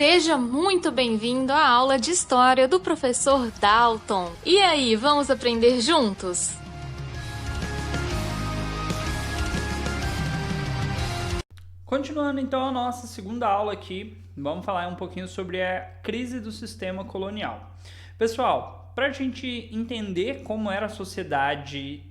Seja muito bem-vindo à aula de História do professor Dalton. E aí, vamos aprender juntos? Continuando então a nossa segunda aula aqui, vamos falar um pouquinho sobre a crise do sistema colonial. Pessoal, para a gente entender como era a sociedade,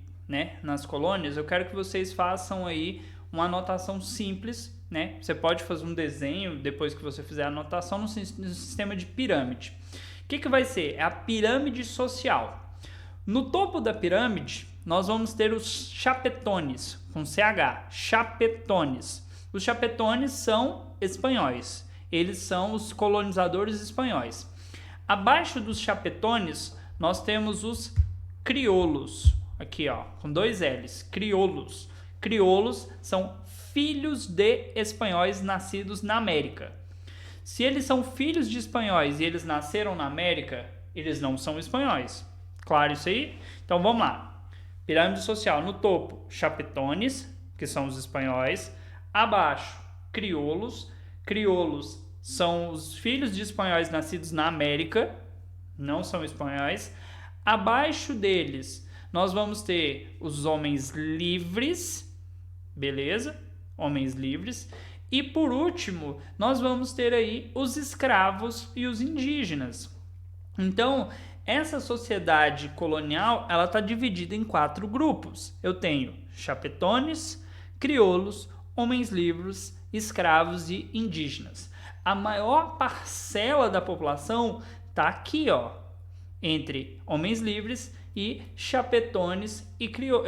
nas colônias, eu quero que vocês façam aí uma anotação simples, Você pode fazer um desenho depois que você fizer a anotação no sistema de pirâmide. O que vai ser? É a pirâmide social. No topo da pirâmide, nós vamos ter os chapetones, com CH, chapetones. Os chapetones são espanhóis, eles são os colonizadores espanhóis. Abaixo dos chapetones, nós temos os crioulos, aqui ó, com dois L's, crioulos. Crioulos são filhos de espanhóis nascidos na América. Se eles são filhos de espanhóis e eles nasceram na América, eles não são espanhóis. Claro isso aí? Então vamos lá. Pirâmide social, no topo, chapetones, que são os espanhóis. Abaixo, crioulos. Crioulos são os filhos de espanhóis nascidos na América, não são espanhóis. Abaixo deles, nós vamos ter os homens livres, beleza? Homens livres. E por último, nós vamos ter aí os escravos e os indígenas. Então, essa sociedade colonial, ela está dividida em 4 grupos. Eu tenho chapetones, crioulos, homens livres, escravos e indígenas. A maior parcela da população está aqui, ó, entre homens livres e chapetones e crioulos.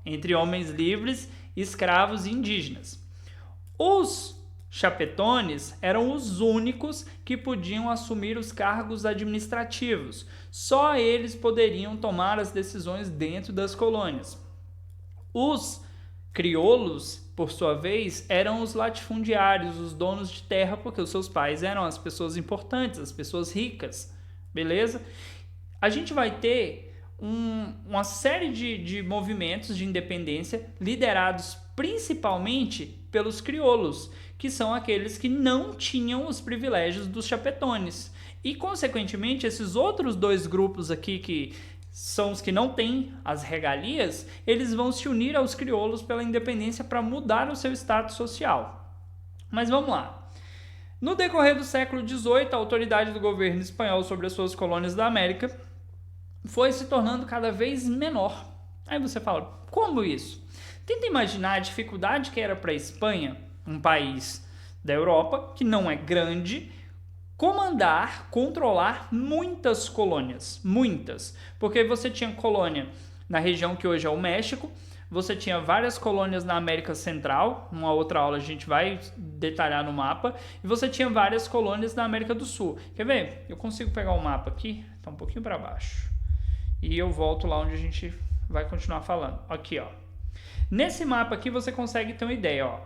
Entre homens livres, escravos e indígenas. Os chapetones eram os únicos que podiam assumir os cargos administrativos. Só eles poderiam tomar as decisões dentro das colônias. Os crioulos, por sua vez, eram os latifundiários, os donos de terra, porque os seus pais eram as pessoas importantes, as pessoas ricas, beleza? A gente vai ter uma série de movimentos de independência liderados principalmente pelos crioulos, que são aqueles que não tinham os privilégios dos chapetones. E, consequentemente, esses outros 2 grupos aqui, que são os que não têm as regalias, eles vão se unir aos crioulos pela independência para mudar o seu status social. Mas vamos lá. No decorrer do século XVIII, a autoridade do governo espanhol sobre as suas colônias da América foi se tornando cada vez menor. Aí você fala, como isso? Tenta imaginar a dificuldade que era para a Espanha, um país da Europa, que não é grande, controlar muitas colônias, muitas. Porque você tinha colônia na região que hoje é o México, você tinha várias colônias na América Central, numa outra aula a gente vai detalhar no mapa, e você tinha várias colônias na América do Sul. Quer ver? Eu consigo pegar o mapa aqui, tá um pouquinho para baixo. E eu volto lá onde a gente vai continuar falando. Aqui, ó. Nesse mapa aqui você consegue ter uma ideia, ó.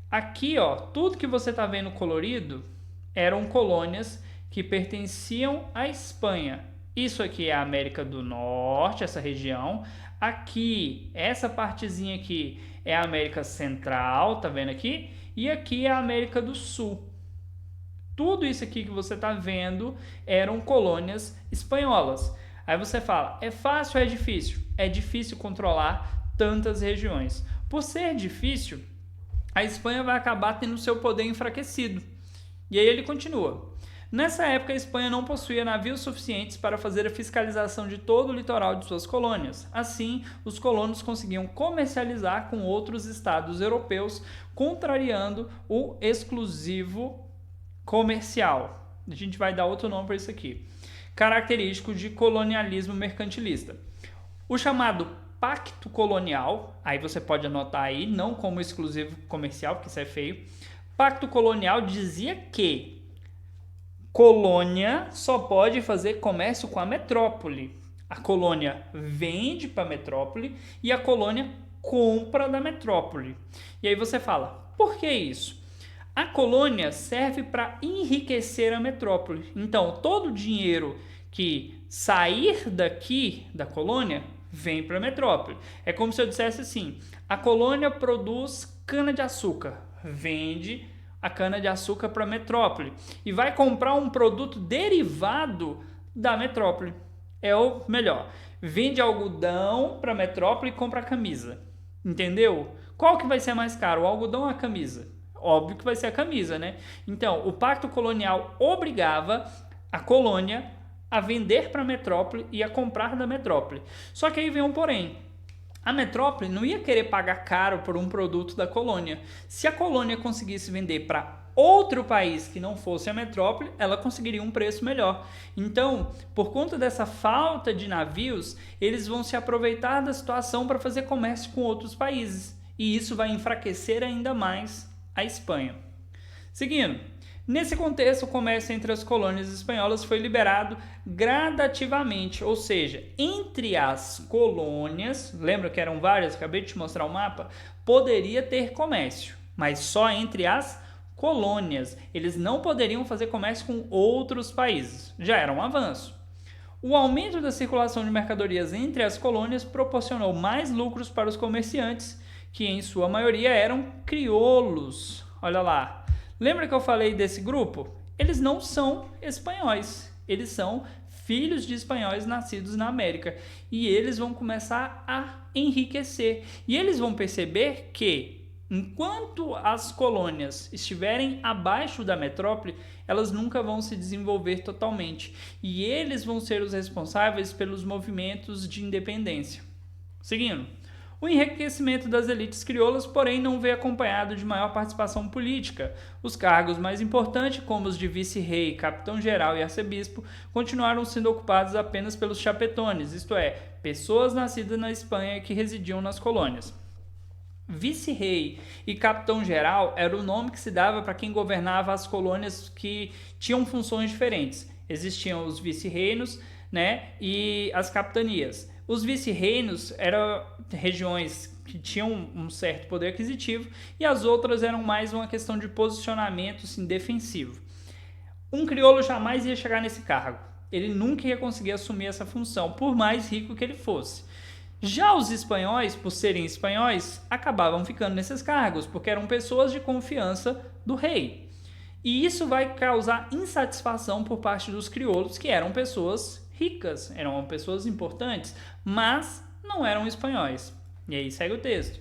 Aqui, ó, tudo que você tá vendo colorido eram colônias que pertenciam à Espanha. Isso aqui é a América do Norte, essa região. Aqui, essa partezinha aqui é a América Central, tá vendo aqui? E aqui é a América do Sul. Tudo isso aqui que você tá vendo eram colônias espanholas. Aí você fala, é fácil ou é difícil? É difícil controlar tantas regiões. Por ser difícil, a Espanha vai acabar tendo seu poder enfraquecido. E aí ele continua. Nessa época, a Espanha não possuía navios suficientes para fazer a fiscalização de todo o litoral de suas colônias. Assim, os colonos conseguiam comercializar com outros estados europeus, contrariando o exclusivo comercial. A gente vai dar outro nome para isso aqui. Característico de colonialismo mercantilista. O chamado pacto colonial, aí você pode anotar aí, não como exclusivo comercial, porque isso é feio. Pacto colonial dizia que colônia só pode fazer comércio com a metrópole. A colônia vende para a metrópole e a colônia compra da metrópole. E aí você fala, por que isso? A colônia serve para enriquecer a metrópole. Então, todo o dinheiro que sair daqui da colônia vem para a metrópole. É como se eu dissesse assim, a colônia produz cana-de-açúcar, vende a cana-de-açúcar para a metrópole e vai comprar um produto derivado da metrópole. É o melhor. Vende algodão para a metrópole e compra a camisa. Entendeu? Qual que vai ser mais caro, o algodão ou a camisa? Óbvio que vai ser a camisa, né? Então, o pacto colonial obrigava a colônia a vender para a metrópole e a comprar da metrópole. Só que aí vem um porém. A metrópole não ia querer pagar caro por um produto da colônia. Se a colônia conseguisse vender para outro país que não fosse a metrópole, ela conseguiria um preço melhor. Então, por conta dessa falta de navios, eles vão se aproveitar da situação para fazer comércio com outros países. E isso vai enfraquecer ainda mais a Espanha. Seguindo, nesse contexto, o comércio entre as colônias espanholas foi liberado gradativamente, ou seja, entre as colônias, lembra que eram várias, acabei de te mostrar o mapa, poderia ter comércio, mas só entre as colônias. Eles não poderiam fazer comércio com outros países, já era um avanço. O aumento da circulação de mercadorias entre as colônias proporcionou mais lucros para os comerciantes, que em sua maioria eram crioulos. Olha lá. Lembra que eu falei desse grupo? Eles não são espanhóis. Eles são filhos de espanhóis nascidos na América. E eles vão começar a enriquecer. E eles vão perceber que, enquanto as colônias estiverem abaixo da metrópole, elas nunca vão se desenvolver totalmente. E eles vão ser os responsáveis pelos movimentos de independência. Seguindo. O enriquecimento das elites crioulas, porém, não veio acompanhado de maior participação política. Os cargos mais importantes, como os de vice-rei, capitão-geral e arcebispo, continuaram sendo ocupados apenas pelos chapetones, isto é, pessoas nascidas na Espanha que residiam nas colônias. Vice-rei e capitão-geral era o nome que se dava para quem governava as colônias que tinham funções diferentes. Existiam os vice-reinos, né, e as capitanias. Os vice-reinos eram regiões que tinham um certo poder aquisitivo e as outras eram mais uma questão de posicionamento assim, defensivo. Um crioulo jamais ia chegar nesse cargo. Ele nunca ia conseguir assumir essa função, por mais rico que ele fosse. Já os espanhóis, por serem espanhóis, acabavam ficando nesses cargos, porque eram pessoas de confiança do rei. E isso vai causar insatisfação por parte dos crioulos, que eram pessoas ricas, eram pessoas importantes, mas não eram espanhóis. E aí segue o texto.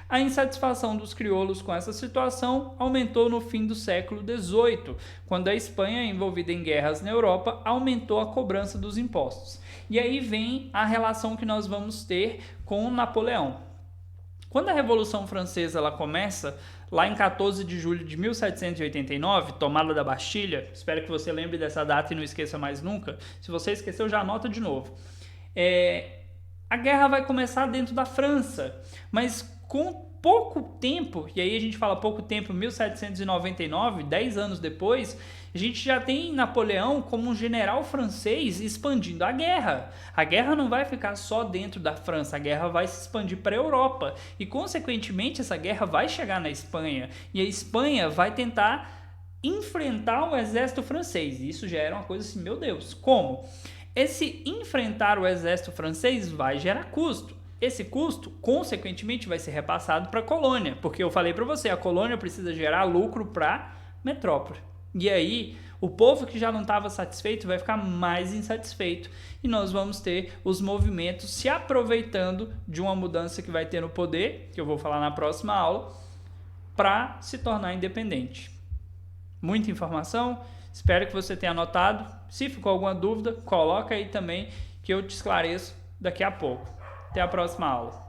A insatisfação dos crioulos com essa situação aumentou no fim do século XVIII, quando a Espanha, envolvida em guerras na Europa, aumentou a cobrança dos impostos. E aí vem a relação que nós vamos ter com Napoleão. Quando a Revolução Francesa ela começa, lá em 14 de julho de 1789, tomada da Bastilha, espero que você lembre dessa data e não esqueça mais nunca. Se você esqueceu, já anota de novo. A guerra vai começar dentro da França, mas com pouco tempo, e aí a gente fala pouco tempo, 1799, 10 anos depois, a gente já tem Napoleão como um general francês expandindo a guerra. A guerra não vai ficar só dentro da França, a guerra vai se expandir para a Europa. E, consequentemente, essa guerra vai chegar na Espanha. E a Espanha vai tentar enfrentar o exército francês. E isso já era uma coisa assim, meu Deus, como? Esse enfrentar o exército francês vai gerar custo. Esse custo, consequentemente, vai ser repassado para a colônia. Porque eu falei para você, a colônia precisa gerar lucro para a metrópole. E aí, o povo que já não estava satisfeito vai ficar mais insatisfeito. E nós vamos ter os movimentos se aproveitando de uma mudança que vai ter no poder, que eu vou falar na próxima aula, para se tornar independente. Muita informação, espero que você tenha anotado. Se ficou alguma dúvida, coloca aí também que eu te esclareço daqui a pouco. Até a próxima aula.